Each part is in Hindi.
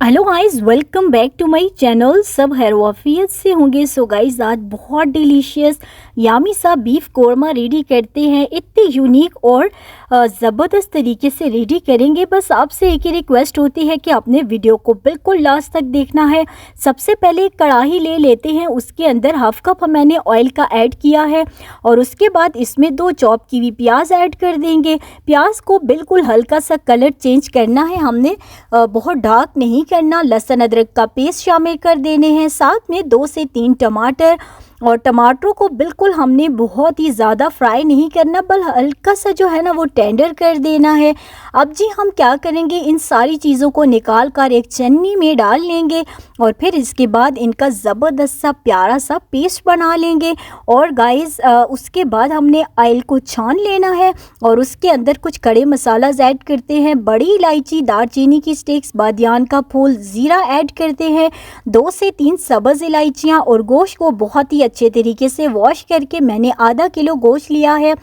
Hello guys, welcome back to my channel. सब हैरवाफियत से होंगे। सो गाइस, आज बहुत डिलीशियस यामी सा बीफ कोरमा रेडी करते हैं। इतने यूनिक और ज़बरदस्त तरीके से रेडी करेंगे। बस आपसे एक ही रिक्वेस्ट होती है कि आपने वीडियो को बिल्कुल लास्ट तक देखना है। सबसे पहले एक कढ़ाई ले लेते हैं, उसके अंदर हाफ कप मैंने ऑयल का ऐड किया है और उसके बाद इसमें 2 चॉप की हुई प्याज ऐड कर देंगे। प्याज को बिल्कुल हल्का सा कलर चेंज करना है, हमने बहुत डार्क नहीं करना। लहसुन अदरक का पेस्ट शामिल कर देने हैं, साथ में 2 से 3 टमाटर। और टमाटरों को बिल्कुल हमने बहुत ही ज़्यादा फ्राई नहीं करना, बल हल्का सा जो है ना वो टेंडर कर देना है। अब जी हम क्या करेंगे, इन सारी चीज़ों को निकाल कर एक छन्नी में डाल लेंगे और फिर इसके बाद इनका ज़बरदस्त सा प्यारा सा पेस्ट बना लेंगे। और गाइस उसके बाद हमने ऑयल को छान लेना है और उसके अंदर कुछ खड़े मसालाज ऐड करते हैं। बड़ी इलायची, दालचीनी की स्टिक्स, बादियान का फूल, ज़ीरा ऐड करते हैं, 2 से 3 सब्ज़ इलायचियाँ। और गोश्त को बहुत ही अच्छे तरीके से वॉश करके मैंने आधा किलो गोश्त लिया है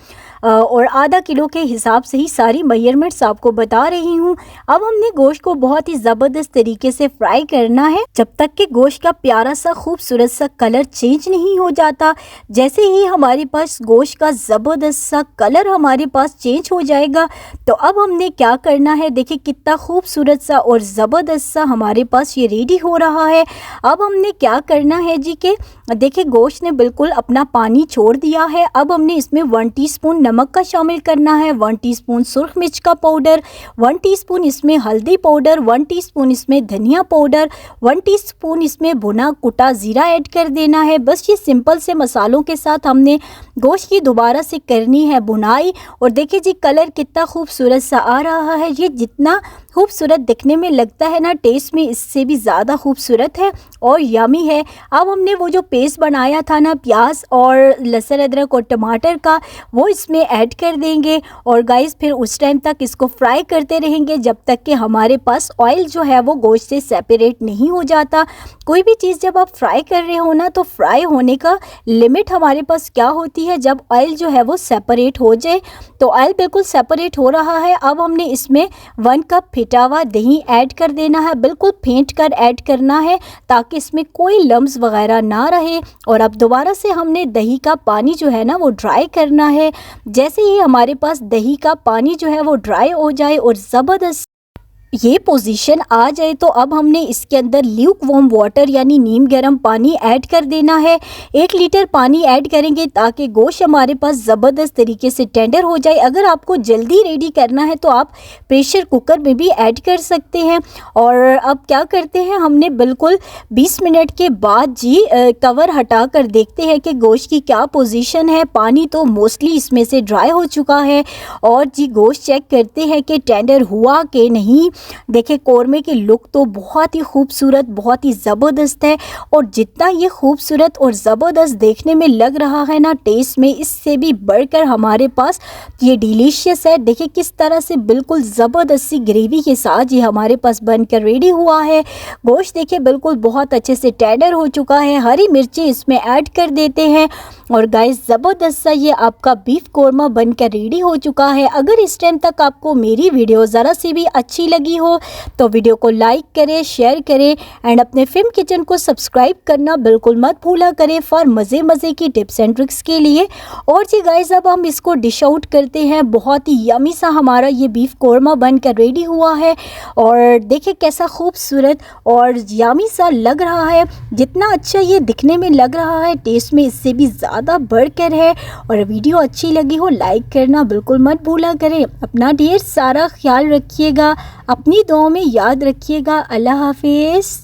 और आधा किलो के हिसाब से ही सारी मेजरमेंट्स आपको बता रही हूँ। अब हमने गोश्त को बहुत ही ज़बरदस्त तरीके से फ्राई करना है जब तक कि गोश्त का प्यारा सा खूबसूरत सा कलर चेंज नहीं हो जाता। जैसे ही हमारे पास गोश्त का ज़बरदस्त सा कलर हमारे पास चेंज हो जाएगा तो अब हमने क्या करना है, देखिए कितना खूबसूरत सा और ज़बरदस्त सा हमारे पास ये रेडी हो रहा है। अब हमने क्या करना है जी के देखिए गोश्त ने बिल्कुल अपना पानी छोड़ दिया है। अब हमने इसमें 1 टीस्पून नमक का शामिल करना है, 1 टीस्पून सुर्ख मिर्च का पाउडर, 1 टीस्पून इसमें हल्दी पाउडर, 1 टीस्पून इसमें धनिया पाउडर, 1 टीस्पून इसमें भुना कुटा ज़ीरा ऐड कर देना है। बस ये सिंपल से मसालों के साथ हमने गोश्त की दोबारा से करनी है भुनाई। और देखिए जी कलर कितना खूबसूरत सा आ रहा है। ये जितना खूबसूरत दिखने में लगता है ना, टेस्ट में इससे भी ज़्यादा खूबसूरत है और यमी है। अब हमने वो जो पेस्ट बनाया था ना प्याज और लहसुन अदरक और टमाटर का, वो इसमें ऐड कर देंगे और गाइस फिर उस टाइम तक इसको फ्राई करते रहेंगे जब तक कि हमारे पास ऑयल जो है वो गोश्त से सेपरेट नहीं हो जाता। कोई भी चीज़ जब आप फ्राई कर रहे हो ना, तो फ्राई होने का लिमिट हमारे पास क्या होती है, जब ऑयल जो है वो सेपरेट हो जाए। तो ऑयल बिल्कुल सेपरेट हो रहा है। अब हमने इसमें 1 कप फिटा हुआ दही ऐड कर देना है, बिल्कुल फेंट कर ऐड करना है ताकि इसमें कोई लम्स वगैरह ना रहे। और अब दोबारा से हमने दही का पानी जो है ना वो ड्राई करना है। जैसे ही हमारे पास दही का पानी जो है वो ड्राई हो जाए और ज़बरदस्त ये पोजीशन आ जाए तो अब हमने इसके अंदर ल्यूक वार्म वाटर यानी नीम गर्म पानी ऐड कर देना है। 1 लीटर पानी ऐड करेंगे ताकि गोश्त हमारे पास ज़बरदस्त तरीके से टेंडर हो जाए। अगर आपको जल्दी रेडी करना है तो आप प्रेशर कुकर में भी ऐड कर सकते हैं। और अब क्या करते हैं, हमने बिल्कुल 20 मिनट के बाद जी कवर हटा कर देखते हैं कि गोश्त की क्या पोजीशन है। पानी तो मोस्टली इसमें से ड्राई हो चुका है और जी गोश्त चेक करते हैं कि टेंडर हुआ कि नहीं। देखिए कोरमे की लुक तो बहुत ही खूबसूरत, बहुत ही ज़बरदस्त है और जितना ये खूबसूरत और ज़बरदस्त देखने में लग रहा है ना, टेस्ट में इससे भी बढ़कर हमारे पास ये डिलीशियस है। देखिए किस तरह से बिल्कुल ज़बरदस्त सी ग्रेवी के साथ ये हमारे पास बनकर रेडी हुआ है। गोश्त देखिए बिल्कुल बहुत अच्छे से टेंडर हो चुका है। हरी मिर्चें इसमें ऐड कर देते हैं और गाइस ज़बरदस्त सा ये आपका बीफ कोरमा बनकर रेडी हो चुका है। अगर इस टाइम तक आपको मेरी वीडियो ज़रा सी भी अच्छी लगी हो तो वीडियो को लाइक करें, शेयर करें एंड अपने फिल्म किचन को सब्सक्राइब करना बिल्कुल मत भूला करें फॉर मज़े की टिप्स एंड ट्रिक्स के लिए। और जी गाइस अब हम इसको डिश आउट करते हैं। बहुत ही यमी सा हमारा ये बीफ कोरमा बनकर रेडी हुआ है और देखिए कैसा खूबसूरत और यमी सा लग रहा है। जितना अच्छा ये दिखने में लग रहा है, टेस्ट में इससे भी ज़्यादा बढ़कर है। और वीडियो अच्छी लगी हो लाइक करना बिल्कुल मत भूला करें। अपना ढेर सारा ख्याल रखिएगा, अपनी दुआओं में याद रखिएगा। अल्लाह हाफिज़।